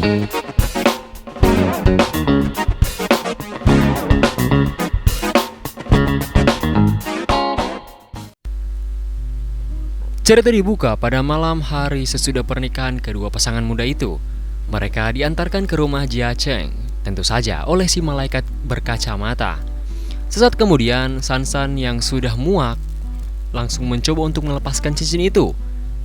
Cerita dibuka pada malam hari sesudah pernikahan kedua pasangan muda itu. Mereka diantarkan ke rumah Jia Cheng, tentu saja oleh si malaikat berkacamata. Sesaat kemudian, Sansan yang sudah muak langsung mencoba untuk melepaskan cincin itu.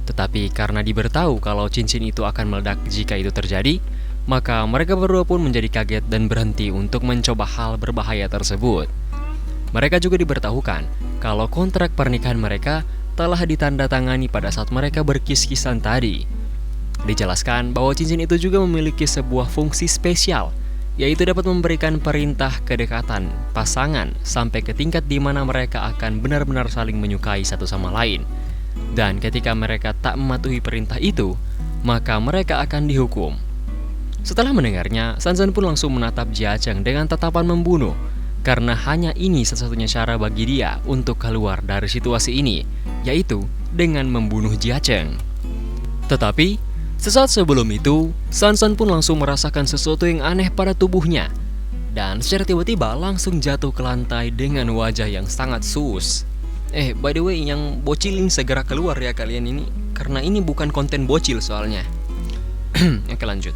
Tetapi karena diberitahu kalau cincin itu akan meledak jika itu terjadi, maka mereka berdua pun menjadi kaget dan berhenti untuk mencoba hal berbahaya tersebut. Mereka juga diberitahukan kalau kontrak pernikahan mereka telah ditandatangani pada saat mereka berkis-kisan tadi. Dijelaskan bahwa cincin itu juga memiliki sebuah fungsi spesial, yaitu dapat memberikan perintah kedekatan pasangan sampai ke tingkat di mana mereka akan benar-benar saling menyukai satu sama lain. Dan ketika mereka tak mematuhi perintah itu, maka mereka akan dihukum. Setelah mendengarnya, Sansan pun langsung menatap Jia Cheng dengan tatapan membunuh, karena hanya ini satu-satunya cara bagi dia untuk keluar dari situasi ini, yaitu dengan membunuh Jia Cheng. Tetapi, sesaat sebelum itu, Sansan pun langsung merasakan sesuatu yang aneh pada tubuhnya, dan secara tiba-tiba langsung jatuh ke lantai dengan wajah yang sangat sus. By the way, yang bocilin segera keluar ya kalian ini, karena ini bukan konten bocil soalnya. Oke, lanjut.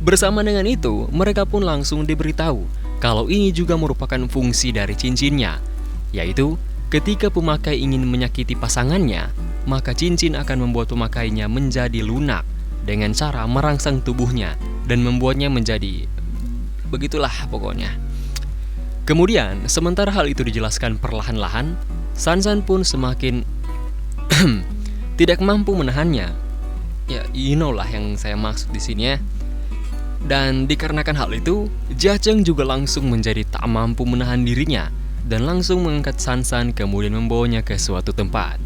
Bersama dengan itu, mereka pun langsung diberitahu kalau ini juga merupakan fungsi dari cincinnya, yaitu ketika pemakai ingin menyakiti pasangannya, maka cincin akan membuat pemakainya menjadi lunak dengan cara merangsang tubuhnya dan membuatnya menjadi begitulah pokoknya. Kemudian, sementara hal itu dijelaskan perlahan-lahan, Sansan pun semakin tidak mampu menahannya. Ya, you know lah yang saya maksud di sini ya. Dan dikarenakan hal itu, Jia Cheng juga langsung menjadi tak mampu menahan dirinya dan langsung mengangkat Sansan kemudian membawanya ke suatu tempat.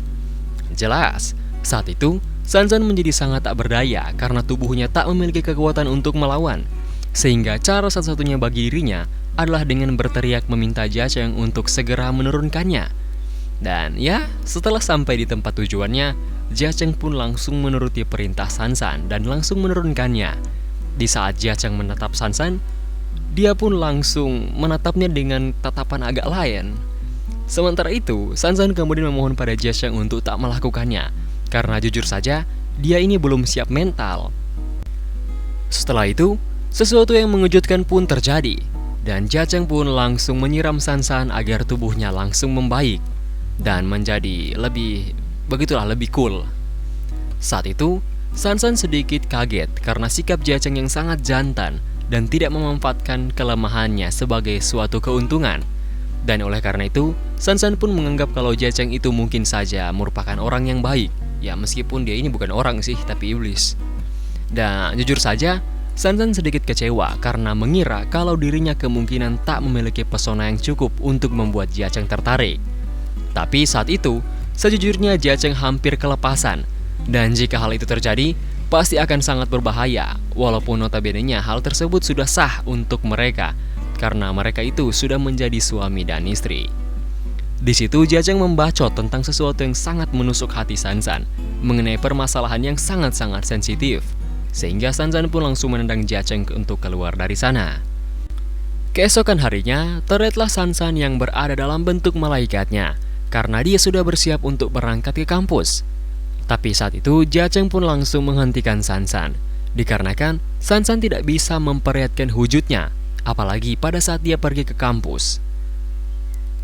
Jelas, saat itu Sansan menjadi sangat tak berdaya karena tubuhnya tak memiliki kekuatan untuk melawan, sehingga cara satu-satunya bagi dirinya adalah dengan berteriak meminta Jia Cheng untuk segera menurunkannya. Dan ya, setelah sampai di tempat tujuannya, Jia Cheng pun langsung menuruti perintah Sansan dan langsung menurunkannya. Di saat Jia Cheng menatap Sansan, dia pun langsung menatapnya dengan tatapan agak lain. Sementara itu, Sansan kemudian memohon pada Jia Cheng untuk tak melakukannya, karena jujur saja, dia ini belum siap mental. Setelah itu, sesuatu yang mengejutkan pun terjadi, dan Jia Cheng pun langsung menyiram Sansan agar tubuhnya langsung membaik dan menjadi lebih cool. Saat itu, Sansan sedikit kaget karena sikap Jia Cheng yang sangat jantan dan tidak memanfaatkan kelemahannya sebagai suatu keuntungan. Dan oleh karena itu, Sansan pun menganggap kalau Jia Cheng itu mungkin saja merupakan orang yang baik. Ya, meskipun dia ini bukan orang sih, tapi iblis. Dan jujur saja, Sansan sedikit kecewa karena mengira kalau dirinya kemungkinan tak memiliki pesona yang cukup untuk membuat Jia Cheng tertarik. Tapi saat itu, sejujurnya Jia Cheng hampir kelepasan. Dan jika hal itu terjadi, pasti akan sangat berbahaya, walaupun notabene-nya hal tersebut sudah sah untuk mereka, karena mereka itu sudah menjadi suami dan istri. Di situ Jia Cheng membacot tentang sesuatu yang sangat menusuk hati Sansan, mengenai permasalahan yang sangat-sangat sensitif, sehingga Sansan pun langsung menendang Jia Cheng untuk keluar dari sana. Keesokan harinya, terlihatlah Sansan yang berada dalam bentuk malaikatnya, karena dia sudah bersiap untuk berangkat ke kampus. Tapi saat itu Jia Cheng pun langsung menghentikan Sansan, dikarenakan Sansan tidak bisa memperlihatkan wujudnya, apalagi pada saat dia pergi ke kampus.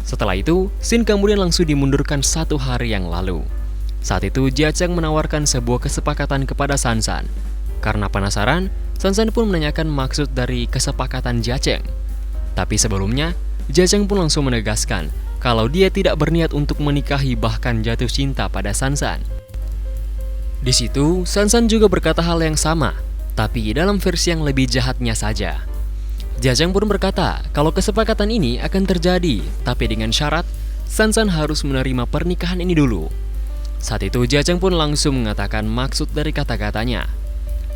Setelah itu, scene kemudian langsung dimundurkan 1 hari yang lalu. Saat itu Jia Cheng menawarkan sebuah kesepakatan kepada Sansan. Karena penasaran, Sansan pun menanyakan maksud dari kesepakatan Jia Cheng. Tapi sebelumnya, Jia Cheng pun langsung menegaskan kalau dia tidak berniat untuk menikahi bahkan jatuh cinta pada Sansan. Di situ, Sansan juga berkata hal yang sama, tapi dalam versi yang lebih jahatnya saja. Jia Cheng pun berkata kalau kesepakatan ini akan terjadi, tapi dengan syarat Sansan harus menerima pernikahan ini dulu. Saat itu Jia Cheng pun langsung mengatakan maksud dari kata-katanya.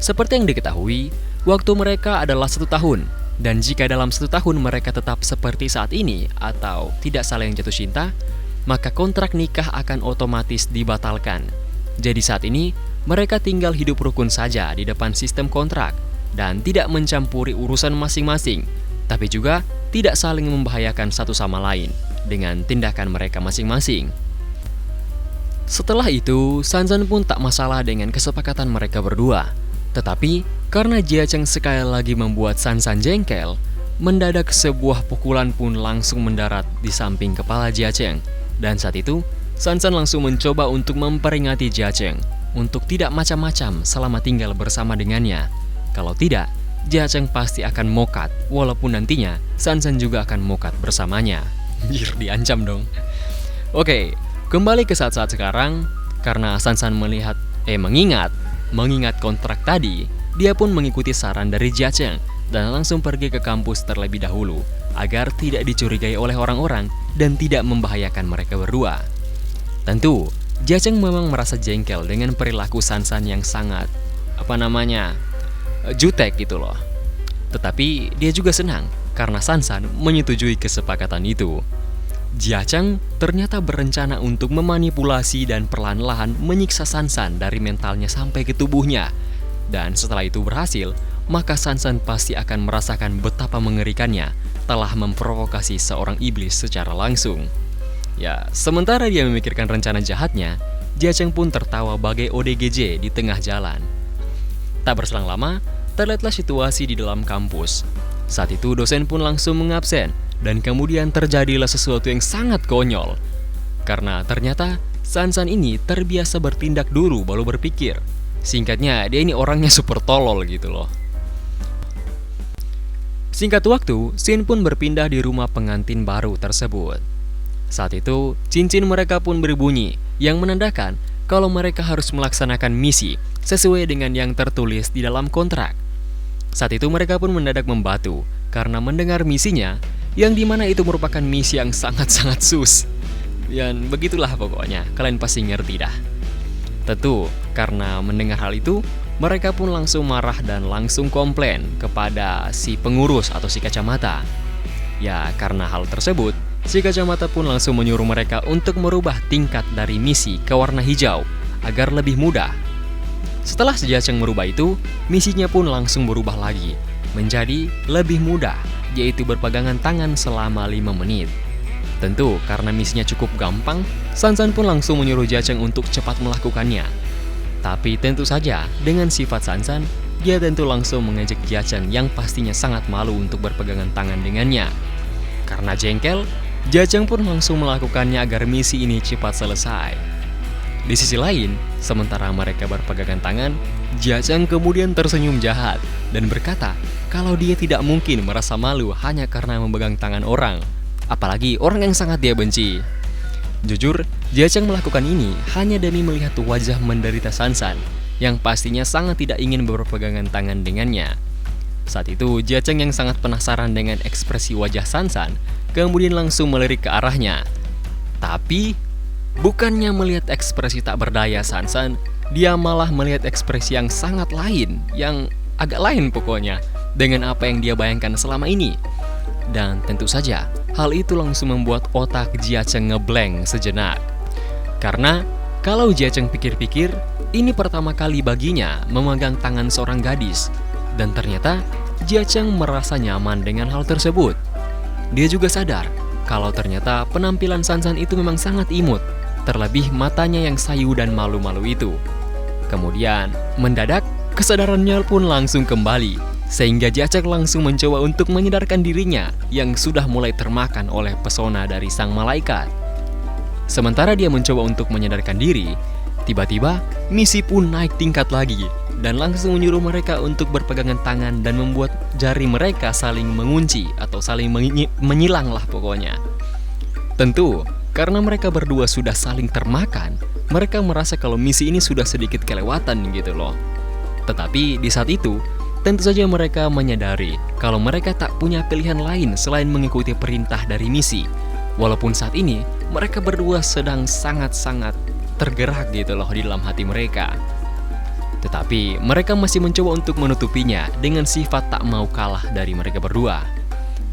Seperti yang diketahui, waktu mereka adalah 1 tahun, dan jika dalam 1 tahun mereka tetap seperti saat ini atau tidak saling jatuh cinta, maka kontrak nikah akan otomatis dibatalkan. Jadi saat ini, mereka tinggal hidup rukun saja di depan sistem kontrak, dan tidak mencampuri urusan masing-masing, tapi juga tidak saling membahayakan satu sama lain dengan tindakan mereka masing-masing. Setelah itu, Sansan pun tak masalah dengan kesepakatan mereka berdua. Tetapi, karena Jia Cheng sekali lagi membuat Sansan jengkel, mendadak sebuah pukulan pun langsung mendarat di samping kepala Jia Cheng. Dan saat itu, Sansan langsung mencoba untuk memperingati Jia Cheng untuk tidak macam-macam selama tinggal bersama dengannya. Kalau tidak, Jia Cheng pasti akan mokat, walaupun nantinya Sansan juga akan mokat bersamanya. Anjir, diancam dong. Oke, kembali ke saat-saat sekarang, karena Sansan mengingat kontrak tadi, dia pun mengikuti saran dari Jia Cheng dan langsung pergi ke kampus terlebih dahulu agar tidak dicurigai oleh orang-orang dan tidak membahayakan mereka berdua. Tentu, Jia Cheng memang merasa jengkel dengan perilaku Sansan yang sangat jutek gitu loh. Tetapi dia juga senang karena Sansan menyetujui kesepakatan itu. Jia Cheng ternyata berencana untuk memanipulasi dan perlahan-lahan menyiksa Sansan dari mentalnya sampai ke tubuhnya. Dan setelah itu berhasil, maka Sansan pasti akan merasakan betapa mengerikannya telah memprovokasi seorang iblis secara langsung. Ya, sementara dia memikirkan rencana jahatnya, Jia Cheng pun tertawa bagai ODGJ di tengah jalan. Tak berselang lama, terlihatlah situasi di dalam kampus. Saat itu dosen pun langsung mengabsen, dan kemudian terjadilah sesuatu yang sangat konyol. Karena ternyata Sansan ini terbiasa bertindak dulu baru berpikir. Singkatnya, dia ini orangnya super tolol gitu loh. Singkat waktu, Shin pun berpindah di rumah pengantin baru tersebut. Saat itu, cincin mereka pun berbunyi, yang menandakan kalau mereka harus melaksanakan misi sesuai dengan yang tertulis di dalam kontrak. Saat itu mereka pun mendadak membatu karena mendengar misinya, yang dimana itu merupakan misi yang sangat-sangat sus. Dan begitulah pokoknya, kalian pasti ngerti dah. Tentu, karena mendengar hal itu, mereka pun langsung marah dan langsung komplain kepada si pengurus atau si kacamata. Ya, karena hal tersebut, si kacamata pun langsung menyuruh mereka untuk merubah tingkat dari misi ke warna hijau agar lebih mudah. Setelah Jia Cheng merubah itu, misinya pun langsung berubah lagi menjadi lebih mudah, yaitu berpegangan tangan selama 5 menit. Tentu, karena misinya cukup gampang, Sansan pun langsung menyuruh Jia Cheng untuk cepat melakukannya. Tapi tentu saja, dengan sifat Sansan, dia tentu langsung mengejek Jia Cheng yang pastinya sangat malu untuk berpegangan tangan dengannya. Karena jengkel, Jia Cheng pun langsung melakukannya agar misi ini cepat selesai. Di sisi lain, sementara mereka berpegangan tangan, Jia Cheng kemudian tersenyum jahat dan berkata kalau dia tidak mungkin merasa malu hanya karena memegang tangan orang, apalagi orang yang sangat dia benci. Jujur, Jia Cheng melakukan ini hanya demi melihat wajah menderita Sansan yang pastinya sangat tidak ingin berpegangan tangan dengannya. Saat itu, Jia Cheng yang sangat penasaran dengan ekspresi wajah Sansan kemudian langsung melirik ke arahnya. Tapi, bukannya melihat ekspresi tak berdaya Sansan, dia malah melihat ekspresi yang sangat lain, yang agak lain pokoknya, dengan apa yang dia bayangkan selama ini. Dan tentu saja, hal itu langsung membuat otak Jia Cheng ngeblank sejenak. Karena, kalau Jia Cheng pikir-pikir, ini pertama kali baginya memegang tangan seorang gadis. Dan ternyata, Jia Cheng merasa nyaman dengan hal tersebut. Dia juga sadar kalau ternyata penampilan Sansan itu memang sangat imut, terlebih matanya yang sayu dan malu-malu itu. Kemudian, mendadak, kesadarannya pun langsung kembali, sehingga Jia Cheng langsung mencoba untuk menyadarkan dirinya yang sudah mulai termakan oleh pesona dari sang malaikat. Sementara dia mencoba untuk menyadarkan diri, tiba-tiba misi pun naik tingkat lagi dan langsung menyuruh mereka untuk berpegangan tangan dan membuat jari mereka saling mengunci atau saling menyilang lah pokoknya. Tentu, karena mereka berdua sudah saling termakan, mereka merasa kalau misi ini sudah sedikit kelewatan gitu loh. Tetapi di saat itu, tentu saja mereka menyadari kalau mereka tak punya pilihan lain selain mengikuti perintah dari misi. Walaupun saat ini, mereka berdua sedang sangat-sangat tergerak gitu loh di dalam hati mereka. Tetapi mereka masih mencoba untuk menutupinya dengan sifat tak mau kalah dari mereka berdua.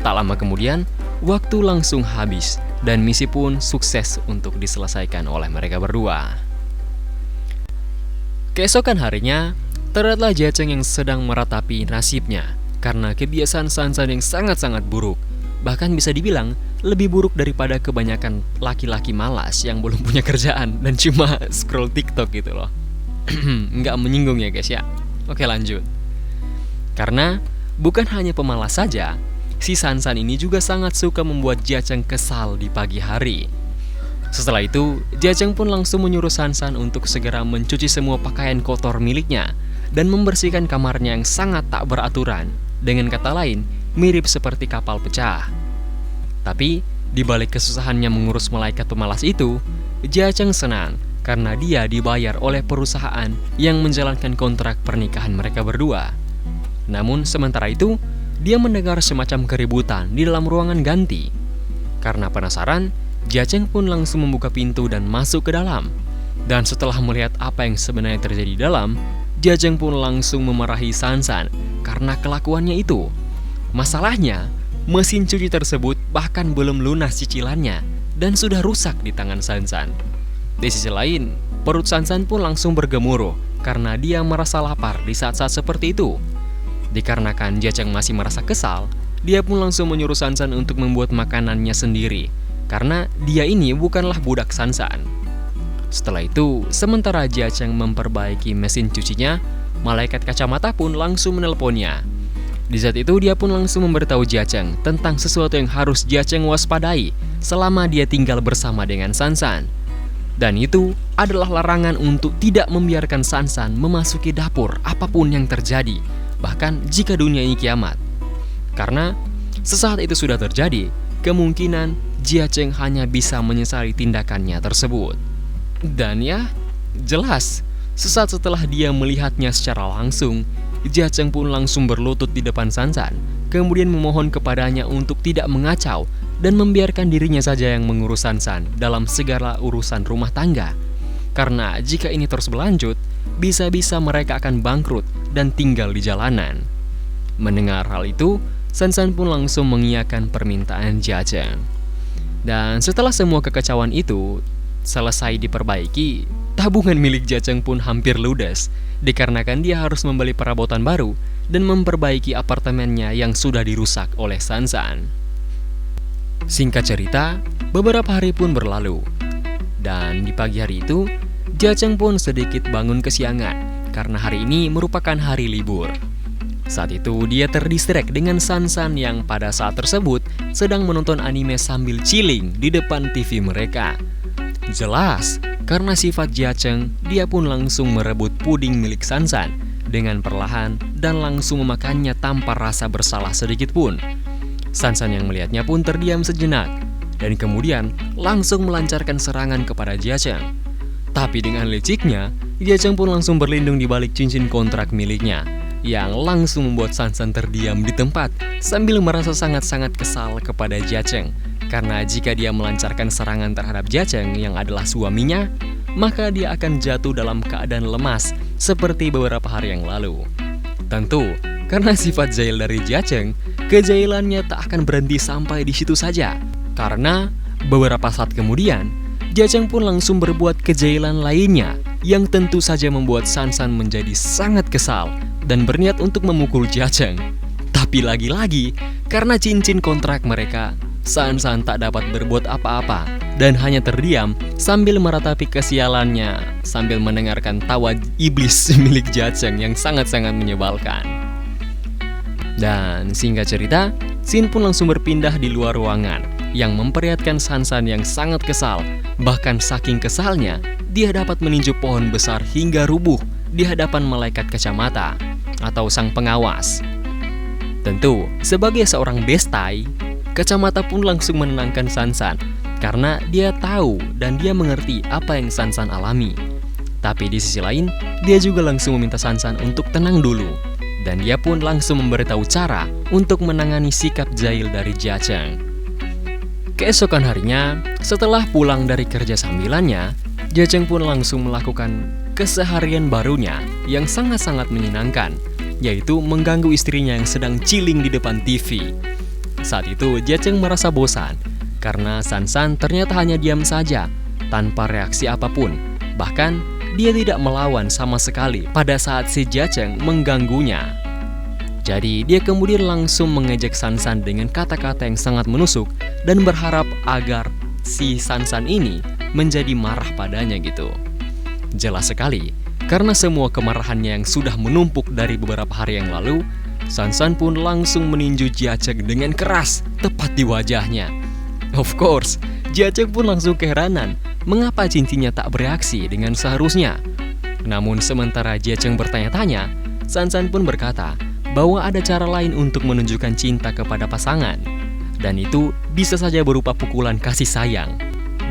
Tak lama kemudian, waktu langsung habis dan misi pun sukses untuk diselesaikan oleh mereka berdua. Keesokan harinya, Terlihatlah Jia Cheng yang sedang meratapi nasibnya karena kebiasaan Sansan yang sangat-sangat buruk. Bahkan bisa dibilang lebih buruk daripada kebanyakan laki-laki malas yang belum punya kerjaan dan cuma scroll TikTok gitu loh. Nggak menyinggung ya guys ya. Oke, lanjut. Karena bukan hanya pemalas saja, si Sansan ini juga sangat suka membuat Jia Cheng kesal di pagi hari. Setelah itu, Jia Cheng pun langsung menyuruh Sansan untuk segera mencuci semua pakaian kotor miliknya dan membersihkan kamarnya yang sangat tak beraturan. Dengan kata lain, mirip seperti kapal pecah. Tapi, di balik kesusahannya mengurus malaikat pemalas itu, Jia Cheng senang karena dia dibayar oleh perusahaan yang menjalankan kontrak pernikahan mereka berdua. Namun sementara itu, dia mendengar semacam keributan di dalam ruangan ganti. Karena penasaran, Jia Cheng pun langsung membuka pintu dan masuk ke dalam. Dan setelah melihat apa yang sebenarnya terjadi di dalam, Jia Cheng pun langsung memarahi Sansan karena kelakuannya itu. Masalahnya, mesin cuci tersebut bahkan belum lunas cicilannya dan sudah rusak di tangan Sansan. Di sisi lain, perut Sansan pun langsung bergemuruh karena dia merasa lapar di saat-saat seperti itu. Dikarenakan Jia Cheng masih merasa kesal, dia pun langsung menyuruh Sansan untuk membuat makanannya sendiri karena dia ini bukanlah budak Sansan. Setelah itu, sementara Jia Cheng memperbaiki mesin cucinya, malaikat kacamata pun langsung menelponnya. Di saat itu dia pun langsung memberitahu Jia Cheng tentang sesuatu yang harus Jia Cheng waspadai selama dia tinggal bersama dengan Sansan. Dan itu adalah larangan untuk tidak membiarkan Sansan memasuki dapur apapun yang terjadi, bahkan jika dunia ini kiamat. Karena sesaat itu sudah terjadi, kemungkinan Jia Cheng hanya bisa menyesali tindakannya tersebut. Dan ya, jelas, sesaat setelah dia melihatnya secara langsung, Jia Cheng pun langsung berlutut di depan Sansan, kemudian memohon kepadanya untuk tidak mengacau dan membiarkan dirinya saja yang mengurus Sansan dalam segala urusan rumah tangga. Karena jika ini terus berlanjut, bisa-bisa mereka akan bangkrut dan tinggal di jalanan. Mendengar hal itu, Sansan pun langsung mengiyakan permintaan Jia Cheng. Dan setelah semua kekacauan itu selesai diperbaiki, tabungan milik Jia Cheng pun hampir ludes, dikarenakan dia harus membeli perabotan baru dan memperbaiki apartemennya yang sudah dirusak oleh Sansan. Singkat cerita, beberapa hari pun berlalu. Dan di pagi hari itu, Jia Cheng pun sedikit bangun kesiangan karena hari ini merupakan hari libur. Saat itu dia terdistrek dengan Sansan yang pada saat tersebut sedang menonton anime sambil chilling di depan TV mereka. Jelas, karena sifat Jia Cheng, dia pun langsung merebut puding milik Sansan dengan perlahan dan langsung memakannya tanpa rasa bersalah sedikit pun. Sansan yang melihatnya pun terdiam sejenak dan kemudian langsung melancarkan serangan kepada Jia Cheng. Tapi dengan liciknya, Jia Cheng pun langsung berlindung di balik cincin kontrak miliknya yang langsung membuat Sansan terdiam di tempat sambil merasa sangat-sangat kesal kepada Jia Cheng. Karena jika dia melancarkan serangan terhadap Jia Cheng yang adalah suaminya, maka dia akan jatuh dalam keadaan lemas seperti beberapa hari yang lalu. Tentu, karena sifat jahil dari Jia Cheng, kejailannya tak akan berhenti sampai di situ saja. Karena beberapa saat kemudian, Jia Cheng pun langsung berbuat kejailan lainnya yang tentu saja membuat Sansan menjadi sangat kesal dan berniat untuk memukul Jia Cheng. Tapi lagi-lagi, karena cincin kontrak mereka, Sansan tak dapat berbuat apa-apa dan hanya terdiam sambil meratapi kesialannya sambil mendengarkan tawa iblis milik Jia Cheng yang sangat-sangat menyebalkan. Dan singkat cerita, scene pun langsung berpindah di luar ruangan yang memperlihatkan Sansan yang sangat kesal. Bahkan saking kesalnya, dia dapat meninju pohon besar hingga rubuh di hadapan malaikat kacamata atau sang pengawas. Tentu, sebagai seorang bestai, Kacamata pun langsung menenangkan Sansan karena dia tahu dan dia mengerti apa yang Sansan alami. Tapi di sisi lain, dia juga langsung meminta Sansan untuk tenang dulu. Dan dia pun langsung memberitahu cara untuk menangani sikap jahil dari Jia Cheng. Keesokan harinya, setelah pulang dari kerja sambilannya, Jia Cheng pun langsung melakukan keseharian barunya yang sangat-sangat menyenangkan, yaitu mengganggu istrinya yang sedang chilling di depan TV. Saat itu, Jia Cheng merasa bosan karena Sansan ternyata hanya diam saja, tanpa reaksi apapun. Bahkan, dia tidak melawan sama sekali pada saat si Jiacheng mengganggunya. Jadi dia kemudian langsung mengejek Sansan dengan kata-kata yang sangat menusuk dan berharap agar si Sansan ini menjadi marah padanya gitu. Jelas sekali, karena semua kemarahannya yang sudah menumpuk dari beberapa hari yang lalu, Sansan pun langsung meninju Jiacheng dengan keras tepat di wajahnya. Of course, Jiacheng pun langsung keheranan mengapa cincinnya tak bereaksi dengan seharusnya. Namun sementara Jiacheng bertanya-tanya, Sansan pun berkata bahwa ada cara lain untuk menunjukkan cinta kepada pasangan, dan itu bisa saja berupa pukulan kasih sayang.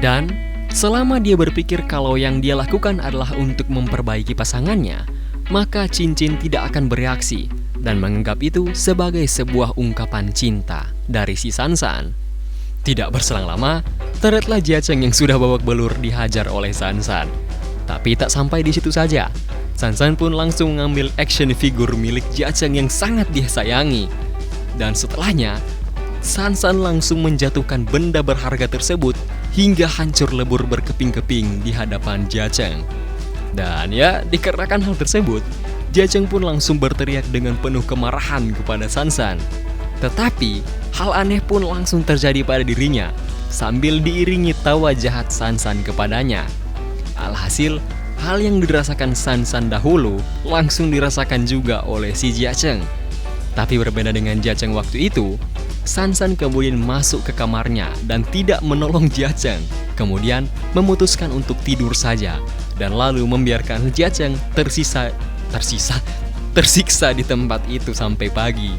Dan selama dia berpikir kalau yang dia lakukan adalah untuk memperbaiki pasangannya, maka cincin tidak akan bereaksi dan menganggap itu sebagai sebuah ungkapan cinta dari si Sansan. Tidak berselang lama, terlihatlah Jiacheng yang sudah babak belur dihajar oleh Sansan. Tapi tak sampai di situ saja, Sansan pun langsung mengambil action figure milik Jiacheng yang sangat dia sayangi. Dan setelahnya, Sansan langsung menjatuhkan benda berharga tersebut hingga hancur lebur berkeping-keping di hadapan Jiacheng. Dan ya, dikarenakan hal tersebut, Jiacheng pun langsung berteriak dengan penuh kemarahan kepada Sansan. Tetapi, hal aneh pun langsung terjadi pada dirinya sambil diiringi tawa jahat Sansan kepadanya. Alhasil, hal yang dirasakan Sansan dahulu langsung dirasakan juga oleh si Jiacheng. Tapi berbeda dengan Jiacheng waktu itu, Sansan kemudian masuk ke kamarnya dan tidak menolong Jiacheng. Kemudian memutuskan untuk tidur saja dan lalu membiarkan Jiacheng tersiksa di tempat itu sampai pagi.